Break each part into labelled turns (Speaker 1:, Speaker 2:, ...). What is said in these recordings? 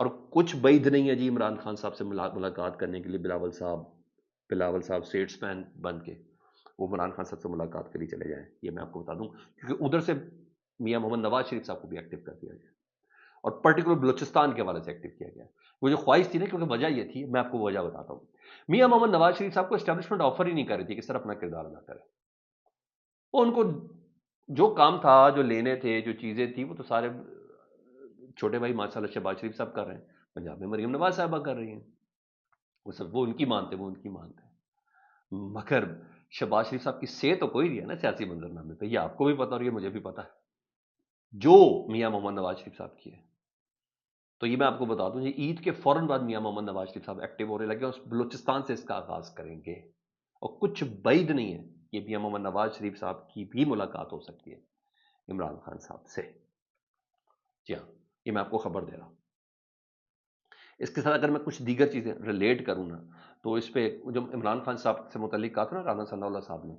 Speaker 1: اور کچھ بعید نہیں ہے جی عمران خان صاحب سے ملاقات کرنے کے لیے بلاول صاحب اسٹیٹس مین بن کے وہ عمران خان صاحب سے ملاقات کری چلے جائیں، یہ میں آپ کو بتا دوں، کیونکہ ادھر سے میاں محمد نواز شریف صاحب کو بھی ایکٹیو کر دیا گیا اور پرٹیکولر بلوچستان کے حوالے سے ایکٹیو کیا گیا۔ وہ جو خواہش تھی نا، کیونکہ وجہ یہ تھی، میں آپ کو وجہ بتاتا ہوں۔ میاں محمد نواز شریف صاحب کو اسٹیبلشمنٹ آفر ہی نہیں کر رہی تھی کہ سر اپنا کردار ادا کرے، وہ ان کو جو کام تھا، جو لینے تھے، جو چیزیں تھیں، وہ تو سارے چھوٹے بھائی ماشاء اللہ شہباز شریف صاحب کر رہے ہیں، پنجاب میں مریم نواز صاحبہ کر رہی ہیں، وہ ان کی مانتے مگر شہباز شریف صاحب کی سے تو کوئی نہیں ہے نا سیاسی منظرنامے پہ، یہ آپ کو بھی پتا اور یہ مجھے بھی پتا ہے جو میاں محمد نواز شریف صاحب کی ہے۔ تو یہ میں آپ کو بتا دوں جی، عید کے فوراً بعد میاں محمد نواز شریف صاحب ایکٹیو ہونے لگے اور بلوچستان سے اس کا آغاز کریں گے، اور کچھ بعید نہیں ہے کہ میاں محمد نواز شریف صاحب کی بھی ملاقات ہو سکتی ہے عمران خان صاحب سے۔ جی ہاں، یہ میں آپ کو خبر دے رہا ہوں۔ اس کے ساتھ اگر میں کچھ دیگر چیزیں ریلیٹ کروں نا، تو اس پہ جو عمران خان صاحب سے متعلق کہا تھا نا رانا ثناء اللہ صاحب نے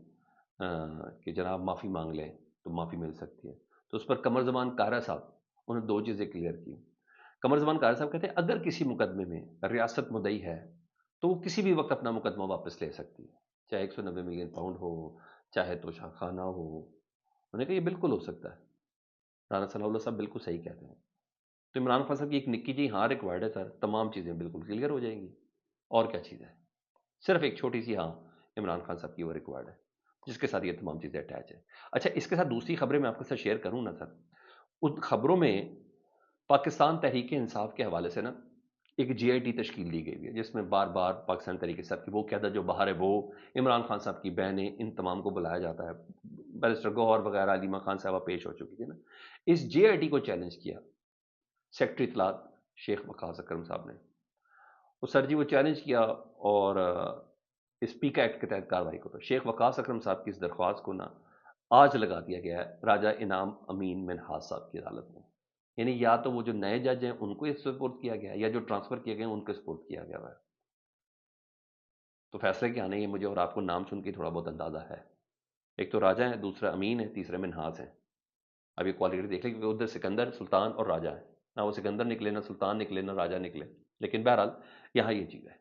Speaker 1: کہ جناب معافی مانگ لیں تو معافی مل سکتی ہے، تو اس پر قمر زمان کارا صاحب انہوں نے دو چیزیں کلیئر کی۔ قمر زمان کارا صاحب کہتے ہیں اگر کسی مقدمے میں ریاست مدعی ہے تو وہ کسی بھی وقت اپنا مقدمہ واپس لے سکتی ہے، چاہے 190 ملین پاؤنڈ ہو، چاہے توشہ خانہ ہو۔ انہوں نے کہا یہ بالکل ہو سکتا ہے، رانا ثناء اللہ صاحب بالکل صحیح کہتے ہیں۔ تو عمران خان صاحب کی ایک نکی جی ہاں ریکوائرڈ ہے سر، تمام چیزیں بالکل کلیئر ہو جائیں گی، اور کیا چیز ہے، صرف ایک چھوٹی سی ہاں عمران خان صاحب کی وہ ریکوائرڈ ہے جس کے ساتھ یہ تمام چیزیں اٹیچ ہے۔ اچھا، اس کے ساتھ دوسری خبریں میں آپ کے ساتھ شیئر کروں نا سر، ان خبروں میں پاکستان تحریک انصاف کے حوالے سے نا ایک جی آئی ٹی تشکیل دی گئی ہے، جس میں بار بار پاکستان تحریک انصاف کی وہ قیادت جو باہر ہے، وہ عمران خان صاحب کی بہنیں، ان تمام کو بلایا جاتا ہے، بیرسٹر گوہر وغیرہ، علیمہ خان صاحبہ پیش ہو چکی تھی نا۔ اس جے آئی ٹی کو چیلنج کیا سیکرٹری اطلاعات شیخ وقاص اکرم صاحب نے، وہ سر جی وہ چیلنج کیا اور اس پیکا ایکٹ کے تحت کارروائی کو، تو شیخ وقاص اکرم صاحب کی اس درخواست کو نا آج لگا دیا گیا ہے راجہ انعام امین منہاس صاحب کی عدالت میں، یعنی یا تو وہ جو نئے جج ہیں ان کو اس سپورٹ کیا گیا ہے، یا جو ٹرانسفر کیے گئے ہیں ان کو سپورٹ کیا گیا ہے۔ تو فیصلے کیا آنے ہیں مجھے اور آپ کو نام سن کے تھوڑا بہت اندازہ ہے، ایک تو راجہ ہے، دوسرا امین ہے، تیسرے منہاس ہیں۔ اب یہ کوالٹی دیکھ لیں، کیونکہ ادھر سکندر، سلطان اور راجہ ہے، نہ وہ سکندر نکلے، نہ سلطان نکلے، نہ راجہ نکلے، لیکن بہرحال یہاں یہ چیز ہے۔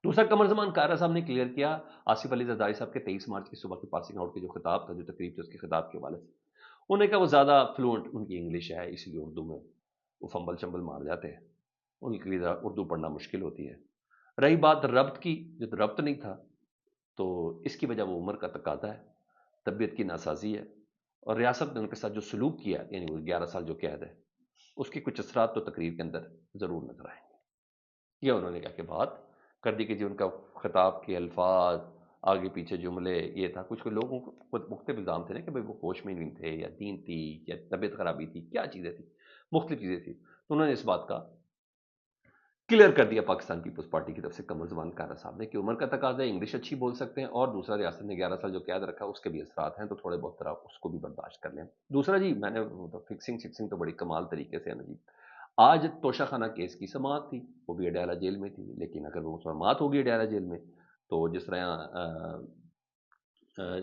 Speaker 1: دوسرا، قمر زمان کارا صاحب نے کلیئر کیا آصف علی زرداری صاحب کے 23 مارچ کی صبح کے پاسنگ آؤٹ کے جو خطاب تھا، جو تقریب تھی، اس کے خطاب کے حوالے سے انہوں نے کہا وہ زیادہ فلوئنٹ ان کی انگلش ہے، اسی لیے اردو میں وہ فمبل چمبل مار جاتے ہیں، ان کے لیے اردو پڑھنا مشکل ہوتی ہے۔ رہی بات ربط کی، جو ربط نہیں تھا تو اس کی وجہ وہ عمر کا تقاضا ہے، طبیعت کی ناسازی ہے، اور ریاست نے ان کے ساتھ جو سلوک کیا، یعنی وہ 11 سال جو قید ہے، اس کے کچھ اثرات تو تقریر کے اندر ضرور نظر آئیں گے۔ یہ انہوں نے کہا کہ بات کر دی کہ جی ان کا خطاب کے الفاظ، آگے پیچھے جملے، یہ تھا۔ کچھ لوگوں کو مختلف الزام تھے نا کہ بھئی وہ ہوش میں نہیں تھے، یا دین تھی، یا طبیعت خرابی تھی، کیا چیزیں تھیں، مختلف چیزیں تھیں، تو انہوں نے اس بات کا کلیئر کر دیا پاکستان پیپلز پارٹی کی طرف سے قمر زمان کارا صاحب نے کہ عمر کا تقاضا ہے، انگلش اچھی بول سکتے ہیں، اور دوسرا ریاست نے 11 سال جو قید رکھا اس کے بھی اثرات ہیں، تو تھوڑے بہت طرح اس کو بھی برداشت کر لیں۔ دوسرا جی، میں نے فکسنگ تو بڑی کمال طریقے سے ہے نا جی، آج توشہ خانہ کیس کی سماعت تھی، وہ بھی اڈیالہ جیل میں تھی، لیکن اگر وہ سماعت ہوگی اڈیالہ جیل میں تو جس طرح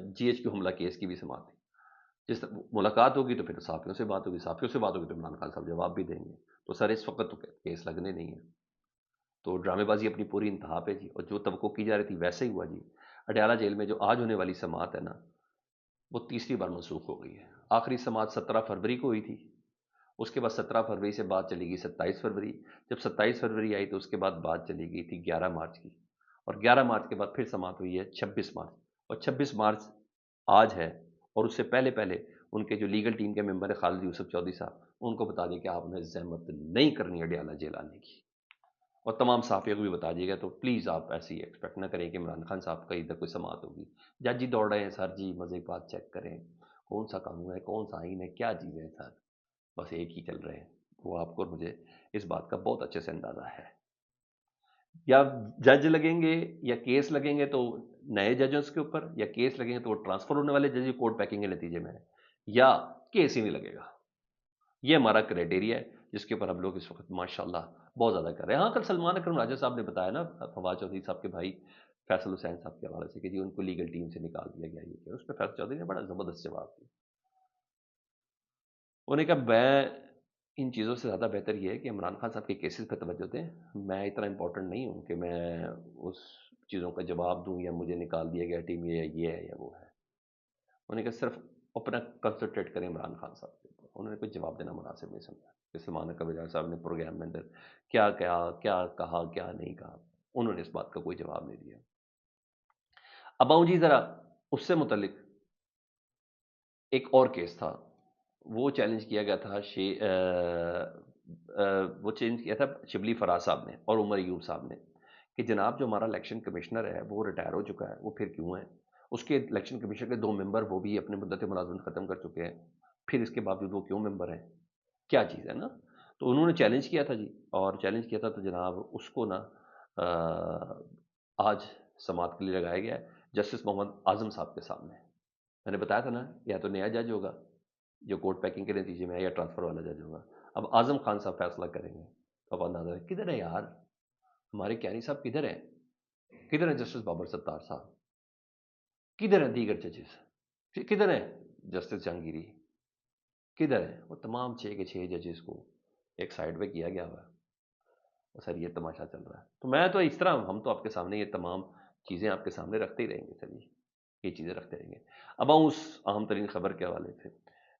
Speaker 1: جی ایچ کیو حملہ کیس کی بھی سماعت تھی، جس طرح ملاقات ہوگی تو پھر صحافیوں سے بات ہوگی، صحافیوں سے بات ہوگی تو عمران خان صاحب جواب بھی دیں گے، تو سر اس وقت تو کیس لگنے نہیں ہے، تو ڈرامے بازی اپنی پوری انتہا پہ جی، اور جو توقع کی جا رہی تھی ویسے ہی ہوا جی۔ اڈیالہ جیل میں جو آج ہونے والی سماعت ہے نا، وہ تیسری بار منسوخ ہو گئی ہے۔ آخری سماعت 17 فروری کو ہوئی تھی، اس کے بعد 17 فروری سے بات چلی گئی 27 فروری، جب 27 فروری آئی تو اس کے بعد بات چلی گئی تھی 11 مارچ کی، اور 11 مارچ کے بعد پھر سماعت ہوئی ہے 26 مارچ، اور 26 مارچ آج ہے، اور اس سے پہلے ان کے جو لیگل ٹیم کے ممبر ہے خالد یوسف چودھری صاحب، ان کو بتا دیا کہ آپ نے زحمت نہیں کرنی اڈیالہ جیل آنے کی، اور تمام صحافیوں کو بھی بتا دیے گا، تو پلیز آپ ایسی ایکسپیکٹ نہ کریں کہ عمران خان صاحب کا ادھر کوئی سماعت ہوگی۔ جج جی دوڑ رہے ہیں سر جی، مزے کی بات چیک کریں، کون سا قانون ہے، کون سا آئین ہے، کیا چیزیں ہیں سر، بس ایک ہی چل رہے ہیں، وہ آپ کو اور مجھے اس بات کا بہت اچھے سے اندازہ ہے۔ یا جج لگیں گے یا کیس لگیں گے تو نئے ججز کے اوپر، یا کیس لگیں گے تو وہ ٹرانسفر ہونے والے جج کوڈ پیکنگ کے نتیجے میں ہے، یا کیس ہی نہیں لگے گا۔ یہ ہمارا کرائٹیریا ہے جس کے اوپر ہم لوگ اس وقت ماشاءاللہ بہت زیادہ کر رہے ہیں۔ ہاں، کل سلمان اکرم راجہ صاحب نے بتایا نا فواد چودھری صاحب کے بھائی فیصل حسین صاحب کے حوالے سے کہ جی ان کو لیگل ٹیم سے نکال دیا گیا، یہ کیا، اس پہ فیصل چودھری نے بڑا زبردست جواب دیا۔ انہوں نے کہا میں ان چیزوں سے زیادہ بہتر یہ ہے کہ عمران خان صاحب کے کیسز پہ توجہ دیں. میں اتنا امپورٹنٹ نہیں ہوں کہ میں اس چیزوں کا جواب دوں یا مجھے نکال دیا گیا ٹیم یہ ہے یا وہ ہے. انہوں نے کہا صرف اپنا کنسنٹریٹ کریں عمران خان صاحب کے اوپر. انہوں نے کوئی جواب دینا مناسب نہیں سمجھا کہ سلمان قبیلہ صاحب نے پروگرام میں اندر کیا کہا کیا نہیں کہا. انہوں نے اس بات کا کوئی جواب نہیں دیا. اب آؤں جی ذرا اس سے متعلق ایک اور کیس تھا. وہ چیلنج کیا گیا تھا وہ چیلنج کیا تھا شبلی فراز صاحب نے اور عمر ایوب صاحب نے کہ جناب جو ہمارا الیکشن کمشنر ہے وہ ریٹائر ہو چکا ہے، وہ پھر کیوں ہے؟ اس کے الیکشن کمیشن کے 2 ممبر وہ بھی اپنے مدت ملازمت ختم کر چکے ہیں، پھر اس کے باوجود وہ کیوں ممبر ہیں؟ کیا چیز ہے نا. تو انہوں نے چیلنج کیا تھا جی، اور چیلنج کیا تھا تو جناب اس کو نا آج سماعت کے لیے لگایا گیا ہے جسٹس محمد اعظم صاحب کے سامنے. میں نے بتایا تھا نا یا تو نیا جج ہوگا جو کوٹ پیکنگ کے نتیجے میں ہے یا ٹرانسفر والا جج ہوگا. اب اعظم خان صاحب فیصلہ کریں گے. تو اب اندازہ ہے کدھر ہے یار ہمارے کیانی صاحب، کدھر ہیں؟ کدھر ہیں جسٹس بابر ستار صاحب؟ کدھر ہیں دیگر ججز؟ کدھر ہیں جسٹس جہانگیری؟ کدھر ہیں وہ تمام 6 کے 6 ججز کو ایک سائڈ پہ کیا گیا ہوا ہے. سر یہ تماشا چل رہا ہے. تو میں تو اس طرح ہم تو آپ کے سامنے یہ تمام چیزیں آپ کے سامنے رکھتے ہی رہیں گے. سر یہ چیزیں رکھتے رہیں گے. اب آؤں اس اہم ترین خبر کے حوالے سے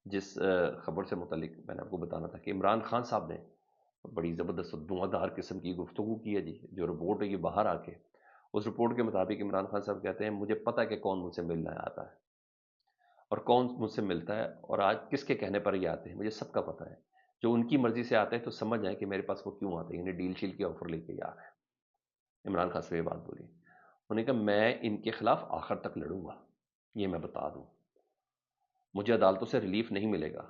Speaker 1: جس خبر سے متعلق میں نے آپ کو بتانا تھا کہ عمران خان صاحب نے بڑی زبردست دھواں دھار قسم کی گفتگو کی ہے جی. جو رپورٹ ہے یہ باہر آ کے اس رپورٹ کے مطابق عمران خان صاحب کہتے ہیں مجھے پتہ ہے کہ کون مجھ سے ملنا آتا ہے اور کون مجھ سے ملتا ہے اور آج کس کے کہنے پر یہ آتے ہیں، مجھے سب کا پتہ ہے. جو ان کی مرضی سے آتے ہیں تو سمجھ جائیں کہ میرے پاس وہ کیوں آتے ہیں، یعنی ڈیل شیل کی آفر لے کے آ رہے ہیں. عمران خان سے یہ بات بولی. انہوں نے کہا میں ان کے خلاف آخر تک لڑوں گا، یہ میں بتا دوں. مجھے عدالتوں سے ریلیف نہیں ملے گا،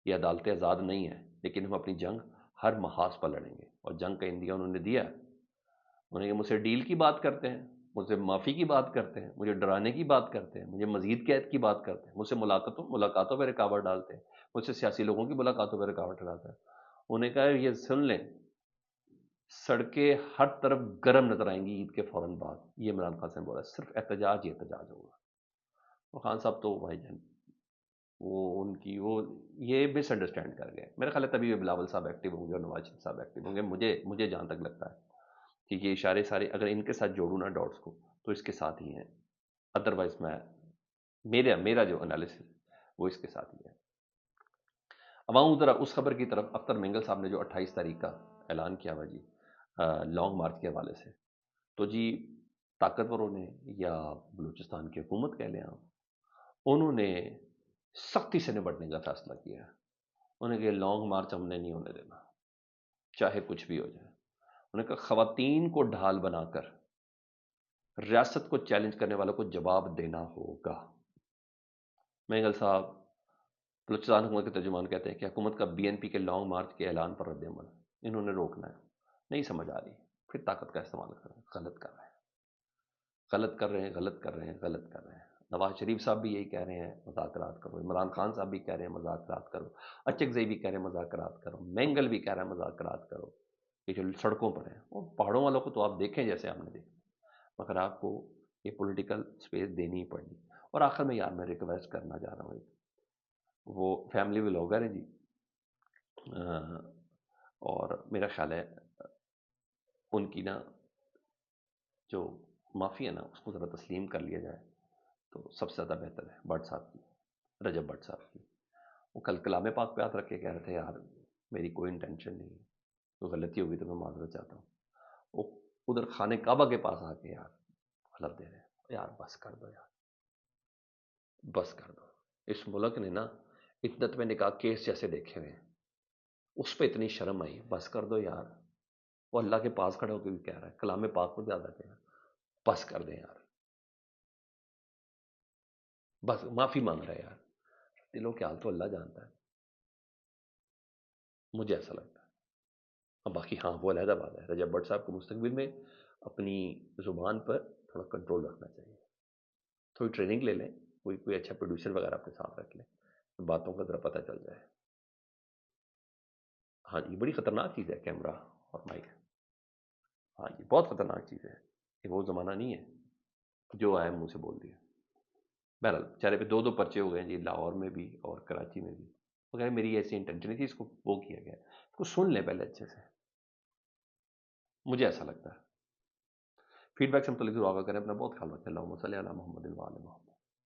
Speaker 1: یہ عدالتیں آزاد نہیں ہیں، لیکن ہم اپنی جنگ ہر محاذ پر لڑیں گے. اور جنگ کا اندیا انہوں نے دیا. انہوں نے کہا مجھ سے ڈیل کی بات کرتے ہیں، مجھ سے معافی کی بات کرتے ہیں، مجھے ڈرانے کی بات کرتے ہیں، مجھے مزید قید کی بات کرتے ہیں، مجھ سے ملاقاتوں پہ رکاوٹ ڈالتے ہیں، مجھ سے سیاسی لوگوں کی ملاقاتوں پہ رکاوٹ ڈالتے ہیں. انہوں نے کہا یہ سن لیں سڑکیں ہر طرف گرم نظر آئیں گی عید کے فوراً بعد. یہ عمران خان سے بولا صرف احتجاج ہی احتجاج ہوگا. اور خان صاحب تو بھائی جان وہ یہ مس انڈرسٹینڈ کر گئے. میرا خیال ہے تبھی بلاول صاحب ایکٹیو ہوں گے اور نواز شریف صاحب ایکٹیو ہوں گے. مجھے جہاں تک لگتا ہے کہ یہ اشارے سارے اگر ان کے ساتھ جوڑوں نا ڈاٹس کو تو اس کے ساتھ ہی ہیں. ادروائز میرا جو انالیسس وہ اس کے ساتھ ہی ہے. اب آؤں ذرا اس خبر کی طرف. اختر مینگل صاحب نے جو 28 تاریخ کا اعلان کیا ہوا جی لانگ مارچ کے حوالے سے، تو جی طاقتوروں نے یا بلوچستان کی حکومت کہہ لیں آپ، انہوں نے سختی سے نبٹنے کا فیصلہ کیا ہے. انہوں نے کہا لانگ مارچ ہم نے نہیں ہونے دینا چاہے کچھ بھی ہو جائے. انہوں نے کہا خواتین کو ڈھال بنا کر ریاست کو چیلنج کرنے والوں کو جواب دینا ہوگا. مینگل صاحب بلوچستان حکومت کے ترجمان کہتے ہیں کہ حکومت کا بی این پی کے لانگ مارچ کے اعلان پر رد عمل انہوں نے روکنا ہے. نہیں سمجھ آ رہی پھر طاقت کا استعمال کر رہے ہیں. غلط کر رہے ہیں. نواز شریف صاحب بھی یہی کہہ رہے ہیں مذاکرات کرو. عمران خان صاحب بھی کہہ رہے ہیں مذاکرات کرو. اچک زئی بھی کہہ رہے ہیں مذاکرات کرو. مینگل بھی کہہ رہا ہے مذاکرات کرو. یہ جو سڑکوں پر ہیں وہ پہاڑوں والوں کو تو آپ دیکھیں جیسے آپ نے دیکھا، مگر آپ کو یہ پولیٹیکل سپیس دینی ہی پڑنی. اور آخر میں یار میں ریکویسٹ کرنا چاہ رہا ہوں، وہ فیملی ولاگر ہیں جی اور میرا خیال ہے ان کی نا جو معافی ہے نا اس کو ذرا تسلیم کر لیا جائے تو سب سے زیادہ بہتر ہے. بٹ صاحب کی، رجب بٹ صاحب کی، وہ کل کلام پاک پہ ہاتھ رکھ کے کہہ رہے تھے یار میری کوئی انٹینشن نہیں ہے، کوئی غلطی ہوگی تو میں معذرت چاہتا ہوں. وہ ادھر خانہ کعبہ کے پاس آ کے یار حلف دے رہے ہیں یار بس کر دو یار بس کر دو. اس ملک نے نا عدت میں نکاح کیس جیسے دیکھے ہوئے ہیں، اس پہ اتنی شرم آئی بس کر دو یار. وہ اللہ کے پاس کھڑے ہو کے بھی کہہ رہا ہے، کلام پاک کو زیادہ کہہ رہا ہے بس کر دیں یار، بس معافی مانگ رہا ہے یار. دلوں کے حال تو اللہ جانتا ہے، مجھے ایسا لگتا ہے. اب باقی ہاں وہ علیحدہ بات ہے. رجب بٹ صاحب کو مستقبل میں اپنی زبان پر تھوڑا کنٹرول رکھنا چاہیے. تھوڑی ٹریننگ لے لیں، کوئی اچھا پروڈیوسر وغیرہ اپنے ساتھ رکھ لیں، باتوں کا ذرا پتہ چل جائے. ہاں یہ بڑی خطرناک چیز ہے کیمرہ اور مائک. ہاں یہ بہت خطرناک چیز ہے. یہ وہ زمانہ نہیں ہے جو آئے منہ سے بول دیا. بہرحال چہرے پہ 2 پرچے ہو گئے جی، لاہور میں بھی اور کراچی میں بھی. وہ کہہ رہے میری ایسی انٹینشن نہیں تھی، اس کو وہ کیا گیا، اس کو سن لیں پہلے اچھے سے، مجھے ایسا لگتا ہے۔ فیڈ بیک سے متعلق ضرور آگاہ کریں، اپنا بہت خیال رکھیں۔ اللہم صلی علی محمد وعلی محمد۔